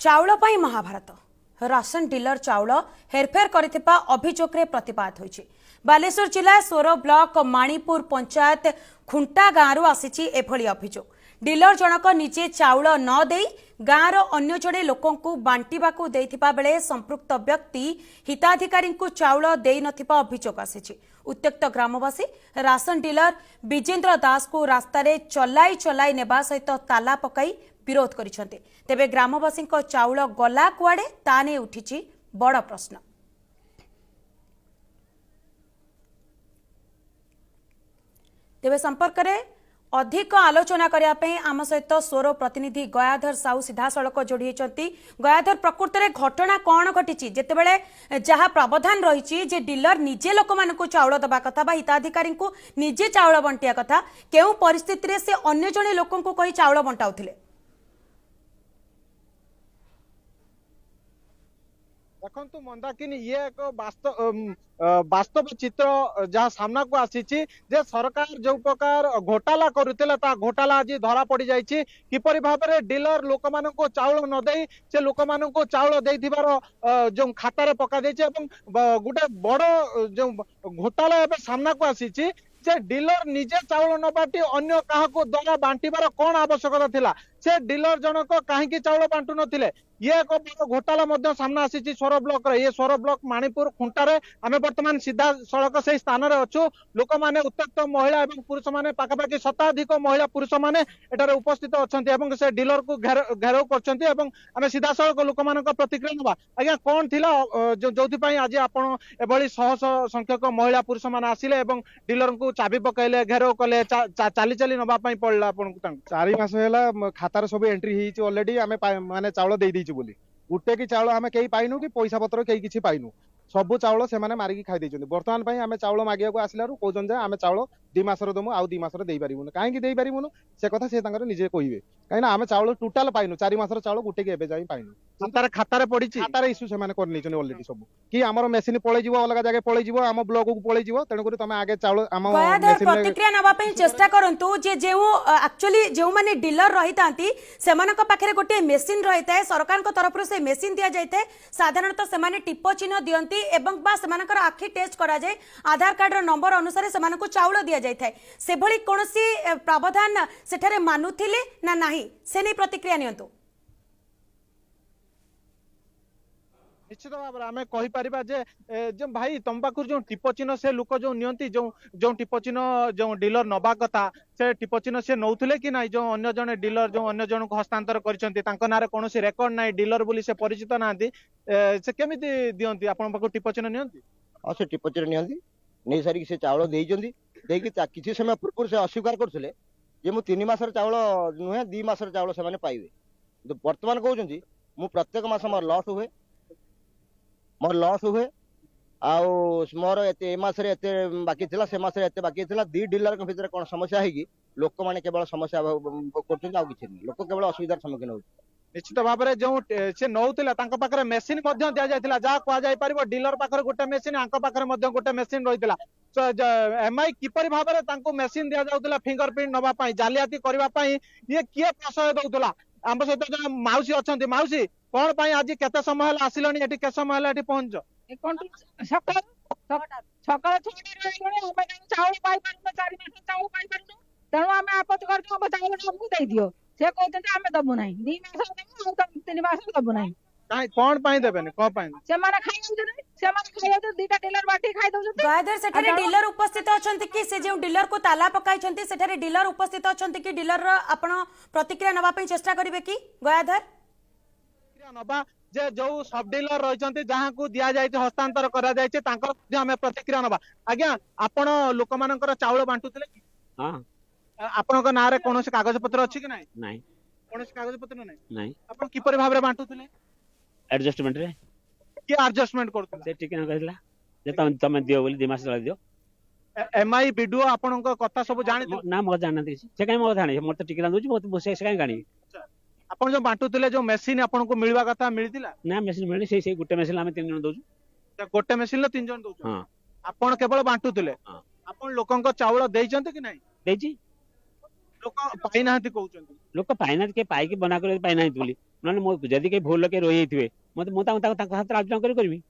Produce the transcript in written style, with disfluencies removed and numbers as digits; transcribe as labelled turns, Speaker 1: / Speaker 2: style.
Speaker 1: चाउल पाई Mahabharat ration dealer चाउल हेरफेर करथिबा अभियोग रे प्रतिपाद होइछि। बालेश्वर जिला सोर ब्लॉक माणीपुर पंचायत खुंटा गाँव आसीछि एभली अभियोग। डीलर जनक निजे चाउल न देई गाँवर अन्य जड़े लोकंकु बांटिबाकू देइथिबा बेले संपृक्त व्यक्ति हिताधिकारी को चाउल देई नथिबा अभियोग आसीछि। उत्त्यक्त ग्रामवासी राशन डीलर विजेंद्र दास को रास्तार चलाई नेबा सहित ताला पकाई विरोध करिसेंते। तेबे ग्रामवासी चाउल गला कुआडे ताने उठिछि बड़ प्रश्न। तेबे संपर्क में अधिक आलोचना करने आम सहित सोर प्रतिनिधि गयाधर साहू सीधा सड़क जोड़ी होती। गयाधर प्रकृत में घटना कौन घटी जितेबले जहाँ प्रावधान रही जे डीलर निजे लोक मानू चाउल दबा कथा बा हिताधिकारी को निजे चाउल बंटिया कथा केउ परिस्थिति रे से अन्य जने लोक कही चाउल बंटाउथिले।
Speaker 2: देखु मंदाकिनी ये एक वास्तव चित्र जहाँ सामना को आसी सरकार जो प्रकार घोटाला करुले घोटाला आज धरा पड़ जाइए किपरि भाव में डीलर लोक मान चाउल न दे से लोक मान चाउल देथिबार जो खातार पका गोटे बड़ जो घोटाला एवं सामना को आसी जे डीलर निजे चाउल न बांटी अन्य क्या द्वारा बांटार कौन आवश्यकता थिला से डीलर जनक कहीं चाउल बांटू नथिले। ये एक बड़ घोटाला सामना आसी सोर ब्लॉक रे। ये सोर ब्लॉक माणीपुर खुंटार आम बर्तमान सीधा सड़क से स्थान अच्छु लोक मैंने उत्त्यक्त महिला और पुरुष मैंने पाखापाखि शताधिक महिला पुरुष मैंने एटार उपस्थित अच्छा से डीलर को घेराव कर सीधा सड़क लोक मान प्रतिक्रिया नवा। आज्ञा कौन थिला जो आज आपण एभली शह शह संख्यक महिला पुरुष मैंने आसिले डीलर को चाबी पकड़े घेराव कले चली चली नवा पड़ा आपन
Speaker 3: 4 मास है खातार सब एंट्री ऑलरेडी आम माने चाउल दे दीचु बोली गुटे की चाउल आम कहीं पाइनु कि पैसा पत्र कहीं किसी पाइनु सबू चाउल से मारिकी खाई देछन। बर्तमान आम चाउल मागिया को आसला कहन जे आम चाउल 2 मासर दमु आउ 2 मासर दे पारिबुन कहीं दे पारिबुन से कथा से निजे कहिबे कहीं आम चाउल टोटाल पाइनु 4 मासर चाउल गुटे के एबे जाई पाइनु
Speaker 2: खातार पड़ी
Speaker 3: खातार इश्यू से कर नहीं ऑलरेडी सब कि आमर मेसिन पळै जीवो अलग जगह पळै जीवो आम ब्लॉक को पळै जीवो तेणु करी तमे आगे चाउल आम
Speaker 1: मेसिन प्रतिक्रिया नबा पई चेष्टा करंतु जे जेउ एक्चुअली जेउ माने डीलर रहितांती सेमानक पाखरे गोटे मेसिन रहिताय सरकार को तरफ से मेसिन दिया जायते साधारणतः सेमाने टिप चिन्ह दियंती एवं बा सेमानकर आखि टेस्ट करा जाय आधार कार्ड रो नंबर अनुसार सेमानकु चाउल दिया जायथाय से भली कोनोसी प्रावधान सेठारे मानुथिले ना नाही से नै प्रतिक्रिया नियंतु।
Speaker 2: निश्चित भाव में आम कहीपर जो भाई तुम पाखु जो टिप चिन्ह से लोक जो नियंती जो टिप चिन्ह जो डीलर नबा कथा से टिप चिन्ह से नौथिले कि ना जो अन्य जने डीलर जो अन्य जन को हस्तांतर कर ना कौन रेकर्ड ना डीलर बोली से परिचित ना से केमी दियंती आपन पाखु टिप चिन्ह नियंती।
Speaker 4: हाँ से टिप चिन्ह नियंती नहीं सारी से चाउल किसी समय पूर्व से अस्वीकार करते जे मु 3 मासर चाउल नुहे 2 मासर चाउल से पाइबे बर्तमान कहते मु प्रत्येक मास मोर लॉस हुए आउ मोर ए मासरे एते बाकी थिला से मासरे एते बाकी थिला 2 डीलर के भीतर कोन समस्या है लोक माने केवल समस्या करछन आ किछि नहीं लोक केवल असुविधार सम्मुखीन हो।
Speaker 2: निश्चित भाव में जो से नौला पाखे मेसीन दि जाता जहाँ कह डीलर पाखे गोटे मेसीन आंक पाखे गोटे मेसीन रही एमआई किपर भाव में मेसीन दि जाऊला फिंगरप्रिंट नापी जालियाती करने ये किए प्रशय दौला। आम सहित जो मौसी अच्छा मौसी कौन आज केते समय आसिलनी के समय है पहुंच
Speaker 5: सकाल तेणु आम आपत्ति कर चाउल दियो से कहते आम दबु ना 2 मास दबु 3 मास दबु ना
Speaker 2: कौन पाई देबेनी कौन पाई
Speaker 5: से माने खाइ दउछन से माने खाइ दउ दीटा डीलर बाटी खाइ दउछन।
Speaker 1: गयाधर सेठारे डीलर उपस्थित अछंती कि से जे डीलर को ताला पकाई छंती सेठारे डीलर उपस्थित अछंती कि डीलर आपण प्रतिक्रिया नबा पई चेष्टा करिवे कि गयाधर
Speaker 2: नबा जे जो सब डीलर रही जहाँ को दिया जाए हस्तांतर करा जाए आम प्रतिक्रिया नबा। आज्ञा आपण लोक मानकर चाउल बांटुथिले कि
Speaker 6: हां
Speaker 2: आपनक नारे कोनोसी कागज पत्र अछि कि नाही
Speaker 6: नाही
Speaker 2: कोनोसी कागज पत्र नाही
Speaker 6: नाही
Speaker 2: आपण किपर भाबरे बांटुथिले
Speaker 6: एडजस्टमेंट रे
Speaker 2: कि एडजस्टमेंट करथुले
Speaker 6: से ठीक न कहला जे तमे दियो बोली 2 मास दियो
Speaker 2: एमआई वीडियो आपनक कथा सब जानि
Speaker 6: ना मो जानना थी से काई मो जानि मो तो टिकला दोची बहुत से काई गाणी
Speaker 2: आपण जो बांटुथिले जो मेसिन आपन को मिलवा कथा मिलतिला
Speaker 6: ना मेसिन मिलनी से गुटे मेसिन हम 3 जन दोजु
Speaker 2: गोटे मेसिन ले 3 जन दोजु।
Speaker 6: हां
Speaker 2: आपण केवल बांटुथिले
Speaker 6: हां
Speaker 2: आपण लोकन को चावल देइचंते कि नाही
Speaker 6: देजी
Speaker 2: लोक पाइनाहांती कहउचंती
Speaker 6: लोक पाइनाहांती के पाइकी बना कर पाइनाहांती बोली नने मो जदी के भूल लोके रही थिवे मते मो तांको हाथ राजन कर करबी